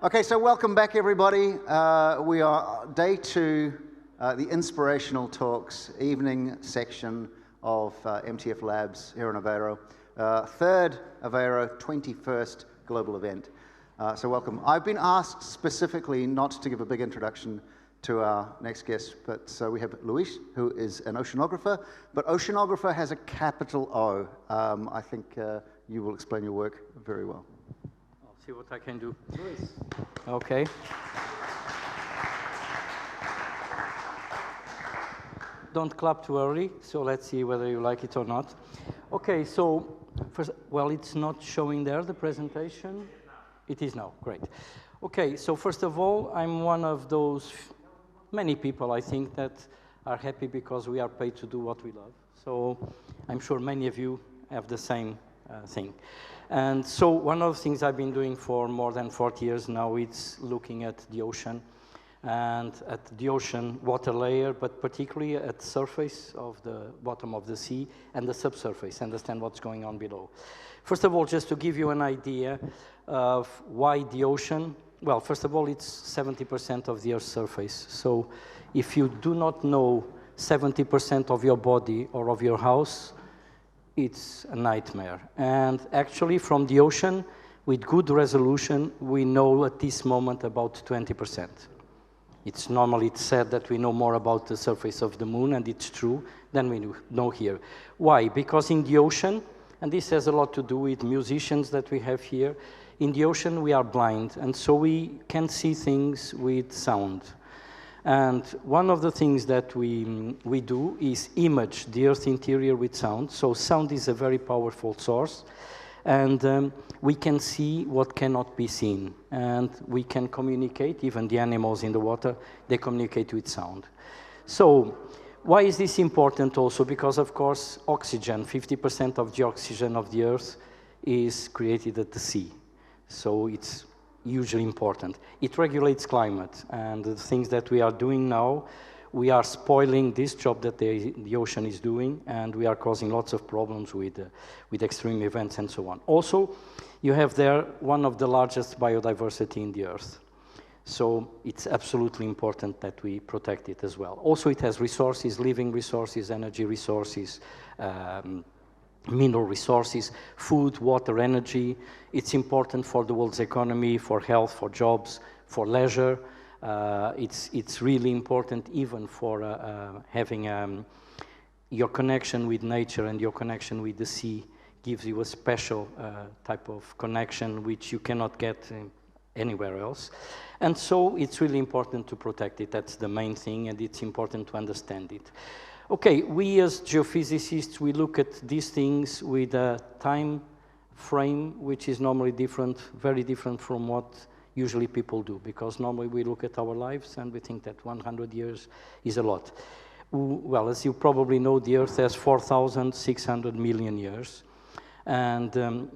Okay, so welcome back, everybody. We are day two, the inspirational talks, evening section of MTF Labs here in Aveiro. Third Aveiro, 21st global event. So welcome. I've been asked specifically not to give a big introduction to our next guest, but so we have Luis, who is an oceanographer, but oceanographer has a capital O. I think you will explain your work very well. See what I can do. Okay. Don't clap too early, so let's see whether you like it or not. Okay, so, first, well, it's not showing there, the presentation. It is now, great. Okay, so first of all, I'm one of those many people, I think, that are happy because we are paid to do what we love. So I'm sure many of you have the same thing. And so one of the things I've been doing for more than 40 years now is looking at the ocean and at the ocean water layer, but particularly at the surface of the bottom of the sea and the subsurface, understand what's going on below. First of all, just to give you an idea of why the ocean, well, first of all, it's 70% of the Earth's surface. So if you do not know 70% of your body or of your house, it's a nightmare. And actually, from the ocean, with good resolution, we know at this moment about 20%. It's normally said that we know more about the surface of the moon, and it's true, than we know here. Why? Because in the ocean, and this has a lot to do with musicians that we have here, in the ocean we are blind, and so we can see things with sound. And one of the things that we do is image the Earth interior with sound. So sound is a very powerful source. And we can see what cannot be seen. And we can communicate, even the animals in the water, they communicate with sound. So why is this important also? Because, of course, oxygen, 50% of the oxygen of the Earth is created at the sea. So it's hugely important. It regulates climate, and the things that we are doing now, we are spoiling this job that the ocean is doing, and we are causing lots of problems with extreme events and so on. Also, you have there one of the largest biodiversity in the Earth. So it's absolutely important that we protect it as well. Also, it has resources, living resources, energy resources, mineral resources, food, water, energy. It's important for the world's economy, for health, for jobs, for leisure. It's really important even for having your connection with nature, and your connection with the sea gives you a special type of connection which you cannot get anywhere else. And so it's really important to protect it. That's the main thing, and it's important to understand it. Okay, we as geophysicists, we look at these things with a time frame which is normally different, very different from what usually people do, because normally we look at our lives and we think that 100 years is a lot. Well, as you probably know, the Earth has 4,600 million years. And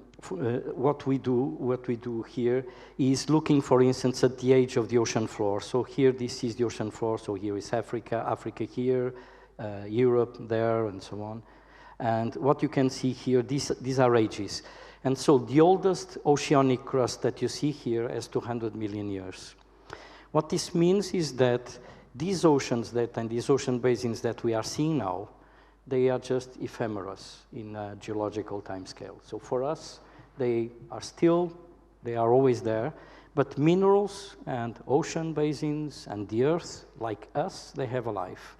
what we do here is looking, for instance, at the age of the ocean floor. So here, this is the ocean floor, so here is Africa here, Europe there, and so on. And what you can see here, these are ages. And so the oldest oceanic crust that you see here has 200 million years. What this means is that these oceans and these ocean basins that we are seeing now, they are just ephemeris in a geological timescale. So for us, they are always there, but minerals and ocean basins and the Earth, like us, they have a life.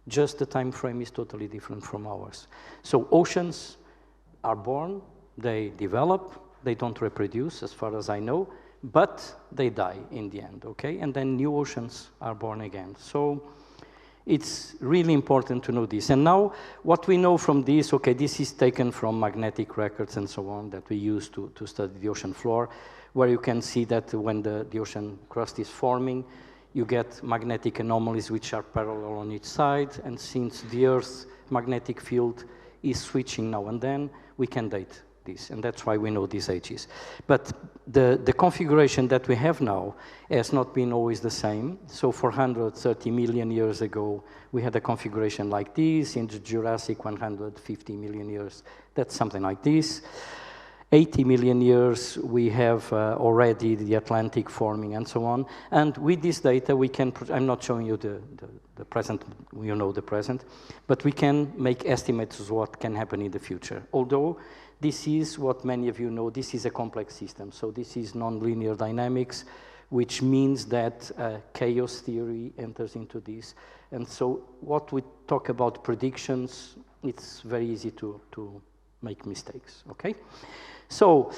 Just the time frame is totally different from ours. So oceans are born, they develop, they don't reproduce as far as I know, but they die in the end, okay? And then new oceans are born again. So it's really important to know this. And now what we know from this, okay, this is taken from magnetic records and so on that we use to study the ocean floor, where you can see that when the ocean crust is forming, you get magnetic anomalies which are parallel on each side, and since the Earth's magnetic field is switching now and then, we can date this, and that's why we know these ages. But the configuration that we have now has not been always the same. So 430 million years ago, we had a configuration like this. In the Jurassic, 150 million years, that's something like this. 80 million years, we have already the Atlantic forming and so on. And with this data, we can, I'm not showing you the present, you know the present, but we can make estimates of what can happen in the future. Although this is what many of you know, this is a complex system. So this is nonlinear dynamics, which means that chaos theory enters into this. And so what we talk about predictions, it's very easy to make mistakes, okay? So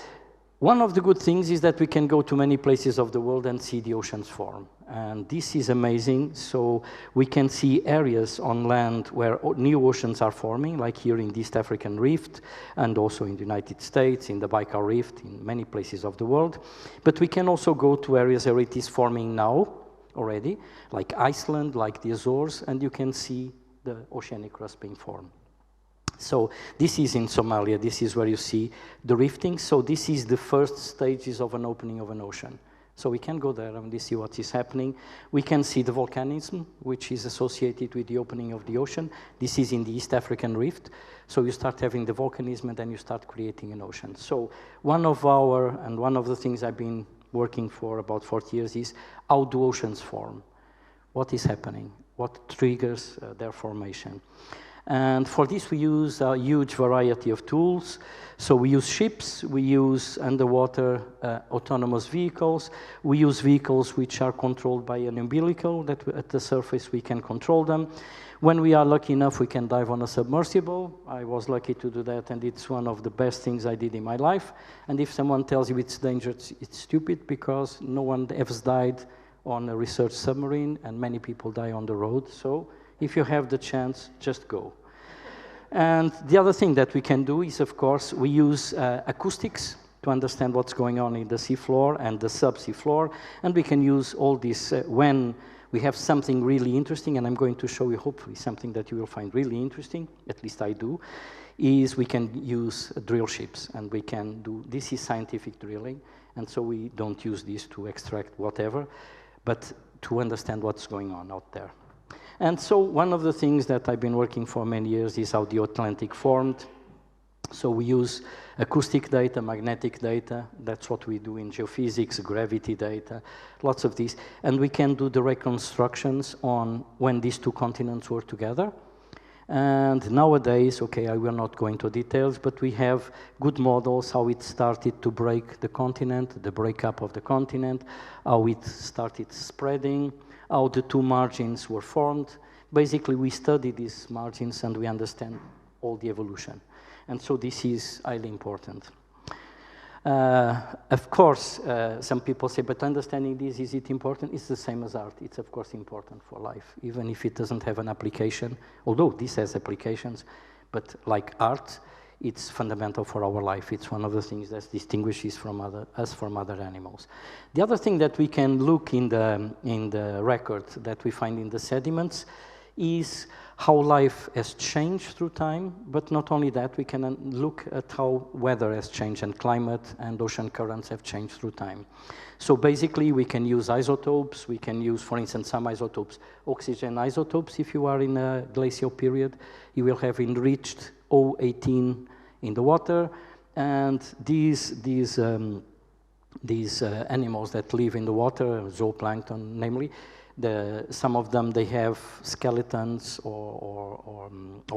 one of the good things is that we can go to many places of the world and see the oceans form. And this is amazing. So we can see areas on land where new oceans are forming, like here in the East African Rift, and also in the United States, in the Baikal Rift, in many places of the world. But we can also go to areas where it is forming now already, like Iceland, like the Azores, and you can see the oceanic crust being formed. So this is in Somalia. This is where you see the rifting. So this is the first stages of an opening of an ocean. So we can go there and we see what is happening. We can see the volcanism, which is associated with the opening of the ocean. This is in the East African Rift. So you start having the volcanism and then you start creating an ocean. So one of the things I've been working for about 40 years is how do oceans form? What is happening? What triggers their formation? And for this, we use a huge variety of tools. So we use ships, we use underwater autonomous vehicles, we use vehicles which are controlled by an umbilical, that at the surface we can control them. When we are lucky enough, we can dive on a submersible. I was lucky to do that, and it's one of the best things I did in my life. And if someone tells you it's dangerous, it's stupid, because no one ever died on a research submarine, and many people die on the road. So if you have the chance, just go. And the other thing that we can do is, of course, we use acoustics to understand what's going on in the seafloor and the subsea floor. And we can use all this when we have something really interesting, and I'm going to show you hopefully something that you will find really interesting, at least I do, is we can use drill ships, and we can do, this is scientific drilling, and so we don't use this to extract whatever, but to understand what's going on out there. And so one of the things that I've been working for many years is how the Atlantic formed. So we use acoustic data, magnetic data. That's what we do in geophysics, gravity data, lots of these. And we can do the reconstructions on when these two continents were together. And nowadays, okay, I will not go into details, but we have good models, how it started to break the continent, the breakup of the continent, how it started spreading, how the two margins were formed. Basically, we study these margins and we understand all the evolution. And so this is highly important. Of course, some people say, but understanding this, is it important? It's the same as art. It's, of course, important for life, even if it doesn't have an application, although this has applications, but like art, it's fundamental for our life. It's one of the things that distinguishes us from other animals. The other thing that we can look in the record that we find in the sediments is how life has changed through time, but not only that, we can look at how weather has changed, and climate and ocean currents have changed through time. So basically, we can use isotopes. We can use, for instance, some isotopes, oxygen isotopes. If you are in a glacial period, you will have enriched O18 in the water, and these animals that live in the water, zooplankton namely, some of them, they have skeletons or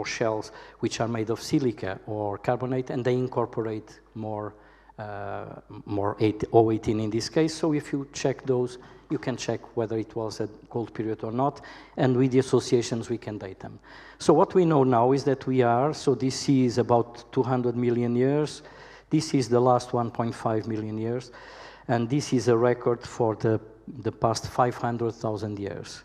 shells which are made of silica or carbonate, and they incorporate more O18 in this case. So if you check those, you can check whether it was a cold period or not, and with the associations we can date them. So what we know now is that so this is about 200 million years. This is the last 1.5 million years, and this is a record for the past 500,000 years.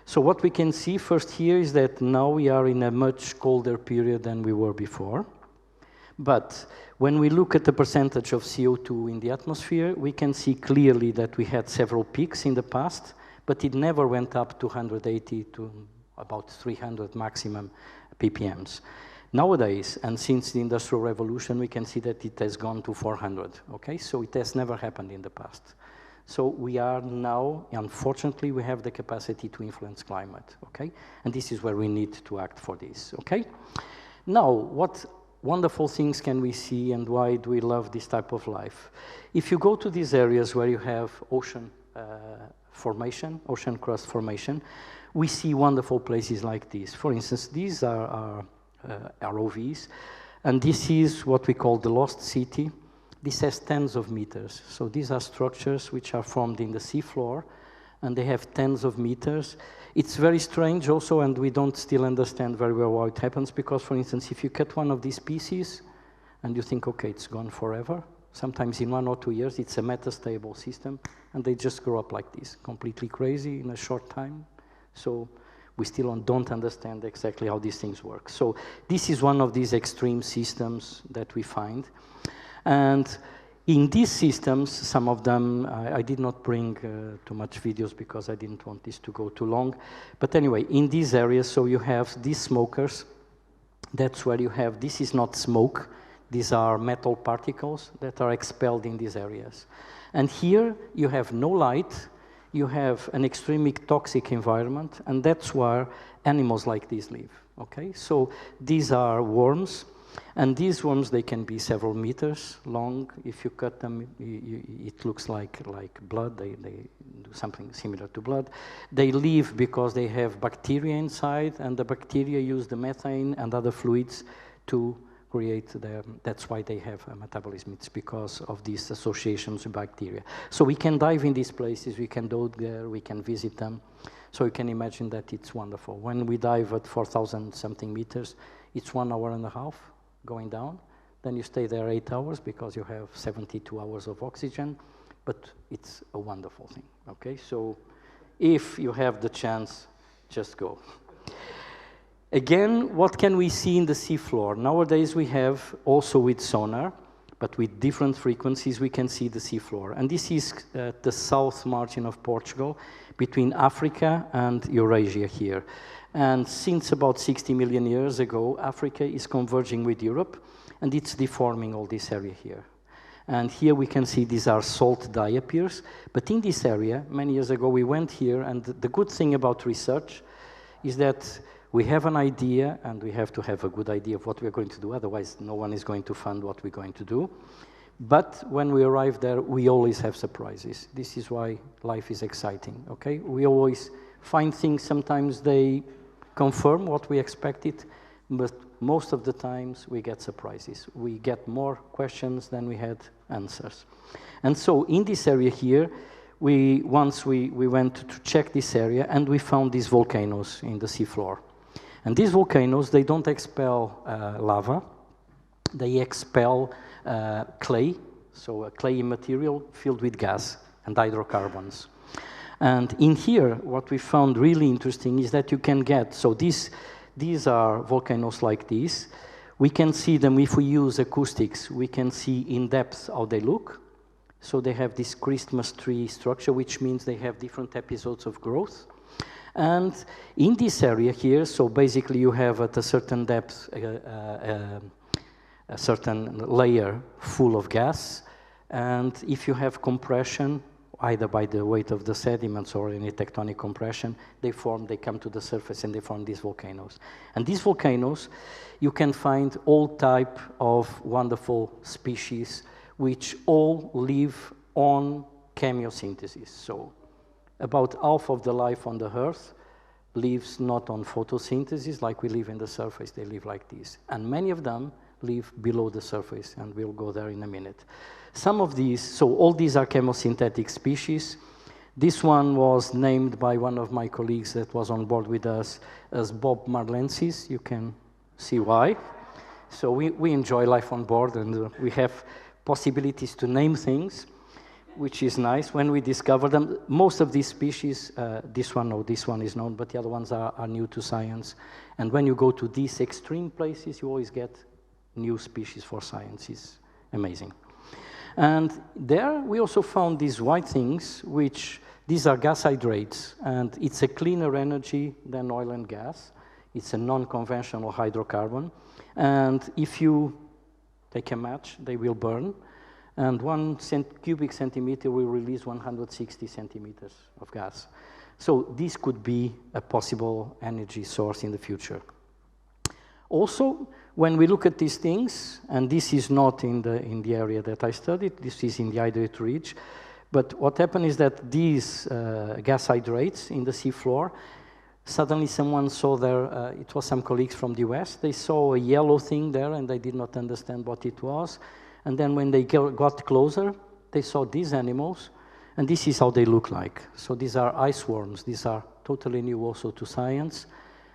So what we can see first here is that now we are in a much colder period than we were before. But when we look at the percentage of CO2 in the atmosphere, we can see clearly that we had several peaks in the past, but it never went up to 180 to about 300 maximum ppms. Nowadays, and since the Industrial Revolution, we can see that it has gone to 400, okay? So it has never happened in the past. So we are now, unfortunately, we have the capacity to influence climate, okay? And this is where we need to act for this, okay? Now, what wonderful things can we see and why do we love this type of life? If you go to these areas where you have ocean formation, ocean crust formation, we see wonderful places like this. For instance, these are ROVs, and this is what we call the Lost City. This has tens of meters. So these are structures which are formed in the seafloor, and they have tens of meters. It's very strange also, and we don't still understand very well why it happens, because, for instance, if you cut one of these pieces, and you think, okay, it's gone forever, sometimes in 1 or 2 years, it's a metastable system, and they just grow up like this, completely crazy in a short time. So we still don't understand exactly how these things work. So this is one of these extreme systems that we find. And in these systems, some of them, I did not bring too much videos because I didn't want this to go too long. But anyway, in these areas, so you have these smokers. That's where you have, this is not smoke. These are metal particles that are expelled in these areas. And here you have no light. You have an extremely toxic environment, and that's where animals like these live, okay? So these are worms, and these worms, they can be several meters long. If you cut them, it looks like blood. They do something similar to blood. They live because they have bacteria inside, and the bacteria use the methane and other fluids to create that's why they have a metabolism. It's because of these associations with bacteria. So we can dive in these places, we can go there, we can visit them. So you can imagine that it's wonderful. When we dive at 4,000 something meters, it's 1.5 hours going down. Then you stay there 8 hours because you have 72 hours of oxygen, but it's a wonderful thing, okay? So if you have the chance, just go. Again, what can we see in the seafloor? Nowadays we have also with sonar, but with different frequencies we can see the seafloor. And this is the south margin of Portugal, between Africa and Eurasia here. And since about 60 million years ago, Africa is converging with Europe, and it's deforming all this area here. And here we can see these are salt diapirs. But in this area, many years ago, we went here, and the good thing about research is that we have an idea, and we have to have a good idea of what we're going to do, otherwise no one is going to fund what we're going to do. But when we arrive there, we always have surprises. This is why life is exciting, okay? We always find things, sometimes they confirm what we expected, but most of the times we get surprises. We get more questions than we had answers. And so in this area here, once we went to check this area, and we found these volcanoes in the seafloor. And these volcanoes, they don't expel lava, they expel clay, so a clayey material filled with gas and hydrocarbons. And in here, what we found really interesting is that you can get, so these are volcanoes like this. We can see them if we use acoustics, we can see in depth how they look. So they have this Christmas tree structure, which means they have different episodes of growth. And in this area here, so basically you have at a certain depth a certain layer full of gas, and if you have compression, either by the weight of the sediments or any tectonic compression, they come to the surface and they form these volcanoes. And these volcanoes, you can find all type of wonderful species which all live on chemiosynthesis. So about half of the life on the Earth lives not on photosynthesis like we live in the surface, they live like this. And many of them live below the surface, and we'll go there in a minute. Some of these, so all these are chemosynthetic species. This one was named by one of my colleagues that was on board with us as Bob Marlensis. You can see why. So we enjoy life on board, and we have possibilities to name things, which is nice when we discover them. Most of these species, this one is known, but the other ones are new to science. And when you go to these extreme places, you always get new species for science. It's amazing. And there we also found these white things, these are gas hydrates, and it's a cleaner energy than oil and gas. It's a non-conventional hydrocarbon. And if you take a match, they will burn. And 1 cubic centimeter will release 160 centimeters of gas. So this could be a possible energy source in the future. Also, when we look at these things, and this is not in the area that I studied, this is in the hydrate ridge, but what happened is that these gas hydrates in the seafloor, suddenly someone saw there, it was some colleagues from the US, they saw a yellow thing there and they did not understand what it was. And then when they got closer, they saw these animals, and this is how they look like. So these are ice worms. These are totally new also to science.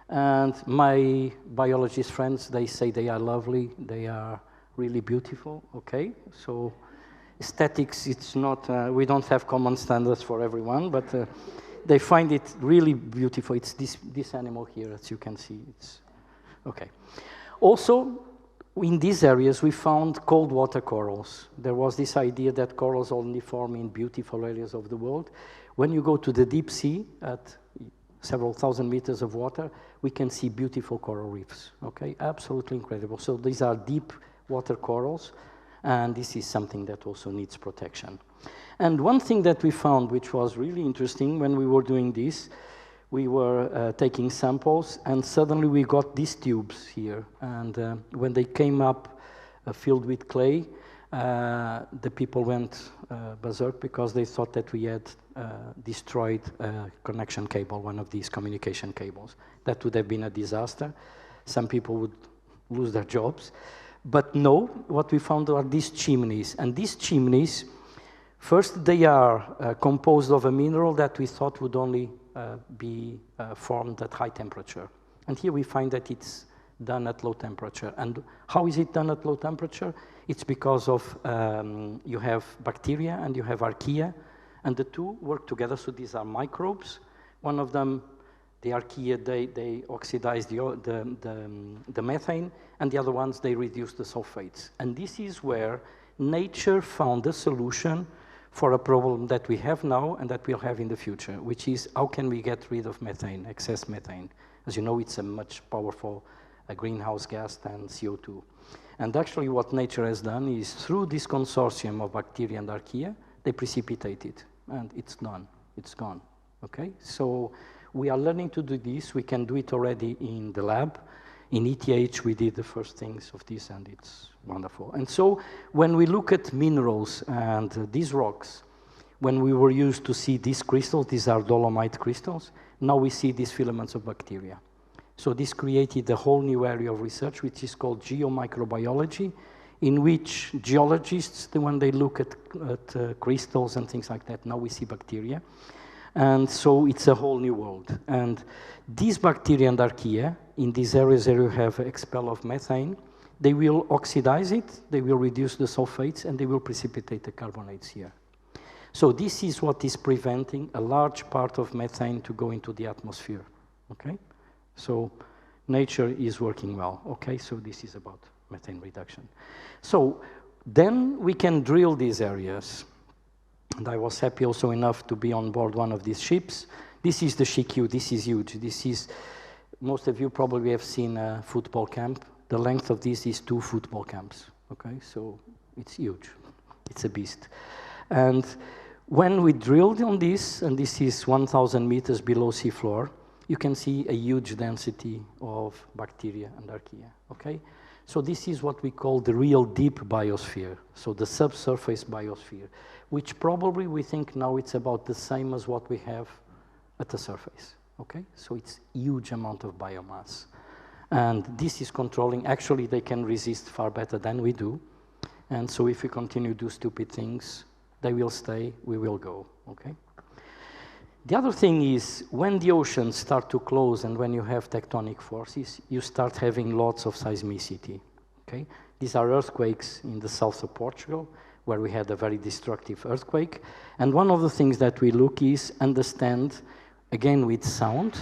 And my biologist friends, they say they are lovely, they are really beautiful, okay? So aesthetics, it's not, we don't have common standards for everyone, but they find it really beautiful. It's this animal here, as you can see, it's, okay. Also, in these areas, we found cold water corals. There was this idea that corals only form in beautiful areas of the world. When you go to the deep sea at several thousand meters of water, we can see beautiful coral reefs, okay? Absolutely incredible. So these are deep water corals, and this is something that also needs protection. And one thing that we found, which was really interesting when we were doing this, we were taking samples, and suddenly we got these tubes here. And when they came up filled with clay, the people went berserk because they thought that we had destroyed a connection cable, one of these communication cables. That would have been a disaster. Some people would lose their jobs. But no, what we found are these chimneys. And these chimneys, first, they are composed of a mineral that we thought would only be formed at high temperature. And here we find that it's done at low temperature. And how is it done at low temperature? It's because of, you have bacteria and you have archaea, and the two work together, so these are microbes. One of them, the archaea, they oxidize the methane, and the other ones, they reduce the sulfates. And this is where nature found a solution for a problem that we have now and that we'll have in the future, which is how can we get rid of methane, excess methane? As you know, it's a much powerful greenhouse gas than CO2. And actually what nature has done is through this consortium of bacteria and archaea, they precipitate it, and it's done, it's gone, okay? So we are learning to do this. We can do it already in the lab. In ETH, we did the first things of this, and it's wonderful. And so when we look at minerals and these rocks, when we were used to see these crystals, these are dolomite crystals, now we see these filaments of bacteria. So this created a whole new area of research, which is called geomicrobiology, in which geologists, when they look at crystals and things like that, now we see bacteria. And so it's a whole new world. And these bacteria and archaea, in these areas where you have expel of methane, they will oxidize it, they will reduce the sulfates, and they will precipitate the carbonates here. So this is what is preventing a large part of methane to go into the atmosphere, okay? So nature is working well, okay? So this is about methane reduction. So then we can drill these areas. And I was happy also enough to be on board one of these ships. This is the Shikyu, this is huge. This is, most of you probably have seen a football camp. The length of this is 2 football camps, okay? So it's huge, it's a beast. And when we drilled on this, and this is 1,000 meters below seafloor, you can see a huge density of bacteria and archaea, okay? So this is what we call the real deep biosphere, so the subsurface biosphere, which probably we think now it's about the same as what we have at the surface, okay? So it's huge amount of biomass. And this is controlling, actually they can resist far better than we do. And so if we continue to do stupid things, they will stay, we will go, okay? The other thing is, when the oceans start to close and when you have tectonic forces, you start having lots of seismicity, okay? These are earthquakes in the south of Portugal, where we had a very destructive earthquake. And one of the things that we look is understand, again with sound,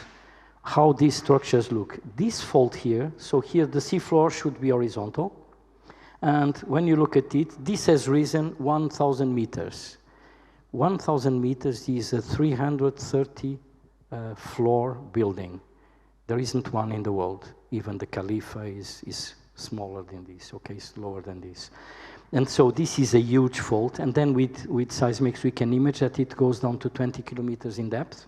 how these structures look. This fault here, so here the seafloor should be horizontal. And when you look at it, this has risen 1,000 meters. 1,000 meters is a 330 floor building. There isn't one in the world. Even the Khalifa is smaller than this, okay, it's lower than this. And so this is a huge fault. And then with seismics, we can image that it goes down to 20 kilometers in depth.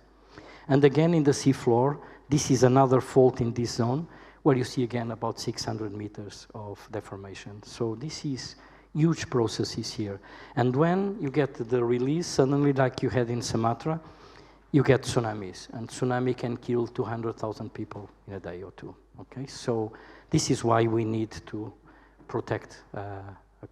And again, in the seafloor, this is another fault in this zone, where you see again about 600 meters of deformation. So this is huge processes here. And when you get the release, suddenly like you had in Sumatra, you get tsunamis. And tsunami can kill 200,000 people in a day or two, okay? So this is why we need to protect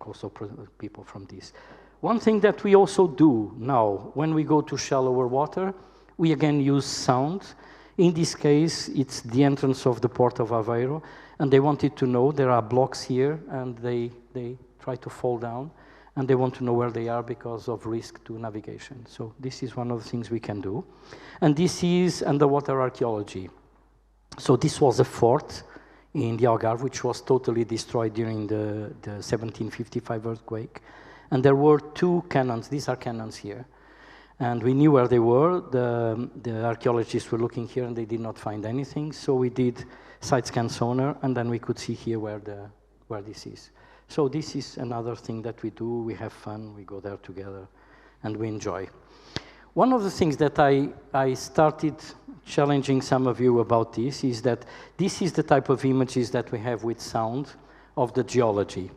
coastal people from this. One thing that we also do now, when we go to shallower water, we again use sound. In this case, it's the entrance of the port of Aveiro, and they wanted to know there are blocks here, and they try to fall down, and they want to know where they are because of risk to navigation. So this is one of the things we can do. And this is underwater archaeology. So this was a fort in the Algarve, which was totally destroyed during the 1755 earthquake. And there were two cannons. These are cannons here. And we knew where they were. The archaeologists were looking here, and they did not find anything. So we did side scan sonar, and then we could see here where this is. So this is another thing that we do. We have fun. We go there together, and we enjoy. One of the things that I started challenging some of you about this is that this is the type of images that we have with sound of the geology.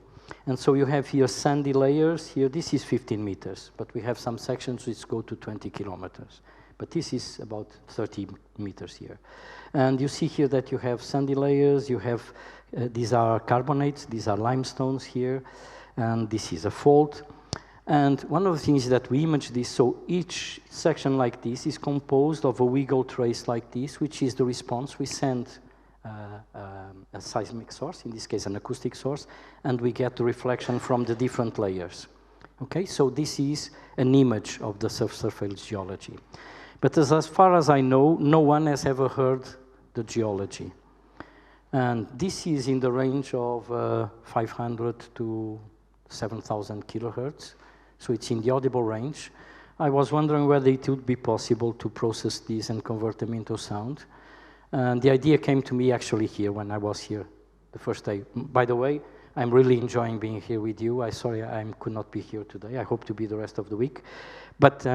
And so you have here sandy layers. Here, this is 15 meters, but we have some sections which go to 20 kilometers. But this is about 30 meters here. And you see here that you have sandy layers. You have, these are carbonates. These are limestones here. And this is a fault. And one of the things is that we image this, so each section like this is composed of a wiggle trace like this, which is the response. We send a seismic source, in this case an acoustic source, and we get the reflection from the different layers. Okay, so this is an image of the subsurface geology. But as far as I know, no one has ever heard the geology. And this is in the range of 500 to 7,000 kilohertz. So it's in the audible range. I was wondering whether it would be possible to process these and convert them into sound. And the idea came to me actually here when I was here the first day. By the way, I'm really enjoying being here with you. Sorry I could not be here today. I hope to be the rest of the week. But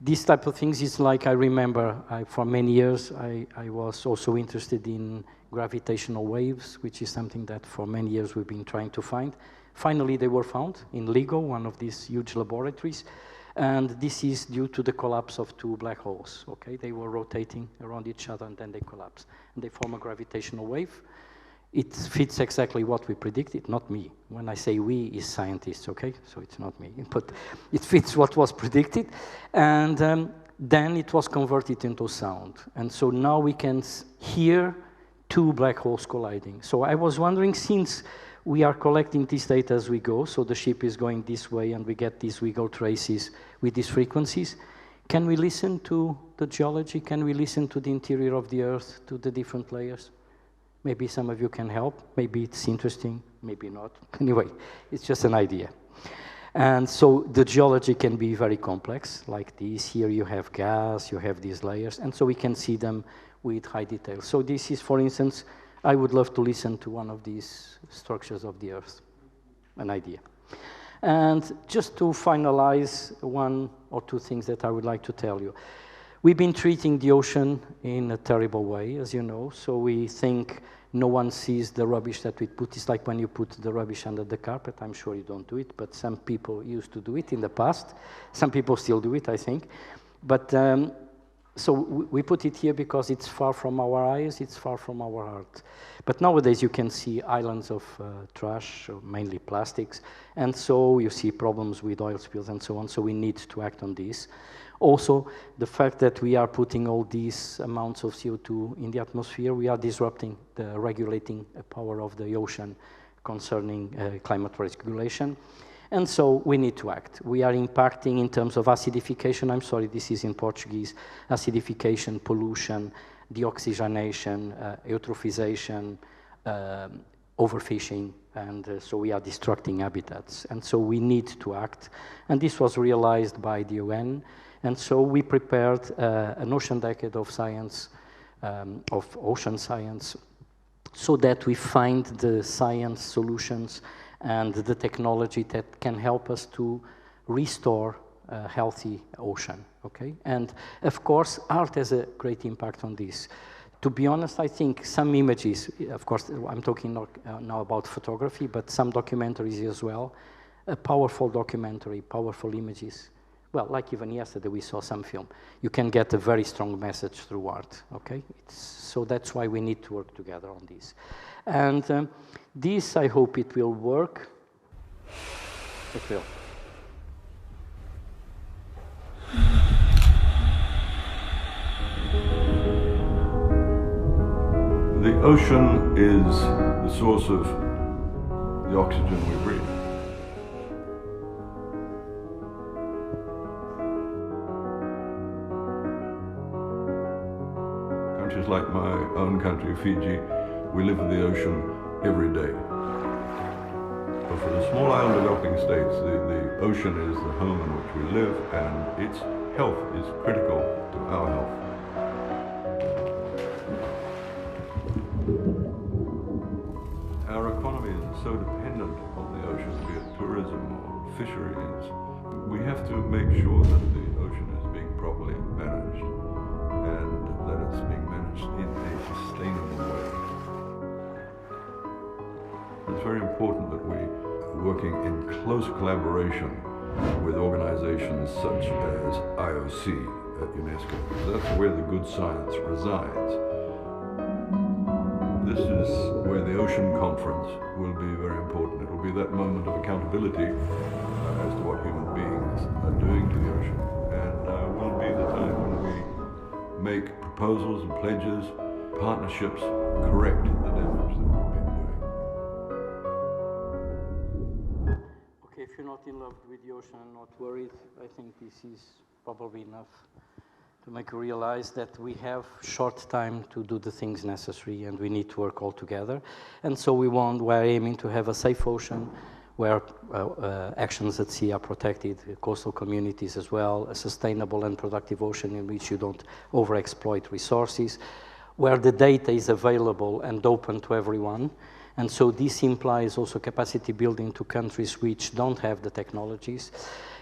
these type of things is like, I remember for many years I was also interested in gravitational waves, which is something that for many years we've been trying to find. Finally, they were found in LIGO, one of these huge laboratories, and this is due to the collapse of two black holes, okay? They were rotating around each other, and then they collapse, and they form a gravitational wave. It fits exactly what we predicted, not me. When I say we, is scientists, okay? So it's not me, but it fits what was predicted, and then it was converted into sound, and so now we can hear two black holes colliding. So I was wondering, since we are collecting this data as we go, so the ship is going this way and we get these wiggle traces with these frequencies. Can we listen to the geology? Can we listen to the interior of the Earth, to the different layers? Maybe some of you can help. Maybe it's interesting, maybe not. Anyway, it's just an idea. And so the geology can be very complex, like this. Here you have gas, you have these layers, and so we can see them with high detail. So this is, for instance, I would love to listen to one of these structures of the Earth, an idea. And just to finalize, one or two things that I would like to tell you. We've been treating the ocean in a terrible way, as you know, so we think no one sees the rubbish that we put. It's like when you put the rubbish under the carpet. I'm sure you don't do it, but some people used to do it in the past. Some people still do it, I think. But so we put it here because it's far from our eyes, it's far from our heart. But nowadays you can see islands of trash, mainly plastics, and so you see problems with oil spills and so on, so we need to act on this. Also, the fact that we are putting all these amounts of CO2 in the atmosphere, we are disrupting the regulating power of the ocean concerning climate regulation. And so we need to act. We are impacting in terms of acidification. I'm sorry, this is in Portuguese. Acidification, pollution, deoxygenation, eutrophization, overfishing, and so we are destructing habitats. And so we need to act. And this was realized by the UN. And so we prepared an ocean decade of science, of ocean science, so that we find the science solutions and the technology that can help us to restore a healthy ocean, okay? And of course, art has a great impact on this. To be honest, I think some images, of course, I'm talking now about photography, but some documentaries as well, a powerful documentary, powerful images. Well, like even yesterday we saw some film. You can get a very strong message through art, okay? So that's why we need to work together on this. And this, I hope it will work. It will. The ocean is the source of the oxygen we breathe. Countries like my own country, Fiji, we live in the ocean every day. But for the small island developing states, the ocean is the home in which we live, and its health is critical to our health. Our economy is so dependent on the ocean, be it tourism or fisheries. We have to make sure that the ocean is being properly managed and that it's being managed in a sustainable way. It's very important that we are working in close collaboration with organizations such as IOC at UNESCO. That's where the good science resides. This is where the Ocean Conference will be very important. It will be that moment of accountability as to what human beings are doing to the ocean. And will be the time when we make proposals and pledges, partnerships, correct the damage that we've been doing. Okay, if you're not in love with the ocean and not worried, I think this is probably enough to make you realize that we have short time to do the things necessary and we need to work all together. And so we're aiming to have a safe ocean where actions at sea are protected, coastal communities as well, a sustainable and productive ocean in which you don't overexploit resources, where the data is available and open to everyone. And so this implies also capacity building to countries which don't have the technologies,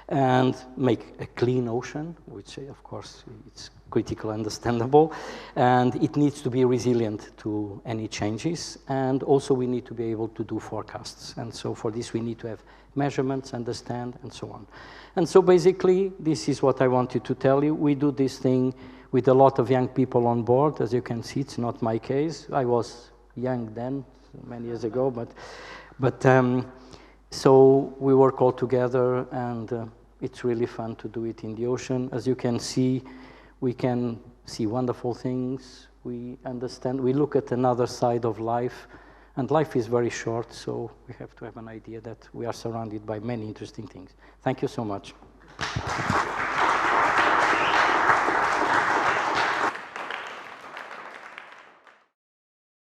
and make a clean ocean, which of course it's critical, understandable, and it needs to be resilient to any changes, and also we need to be able to do forecasts. And so for this we need to have measurements, understand, and so on. And so basically this is what I wanted to tell you. We do this thing with a lot of young people on board. As you can see, it's not my case. I was young then, many years ago, but so we work all together, and it's really fun to do it in the ocean. As you can see, we can see wonderful things. We understand, we look at another side of life, and life is very short, so we have to have an idea that we are surrounded by many interesting things. Thank you so much.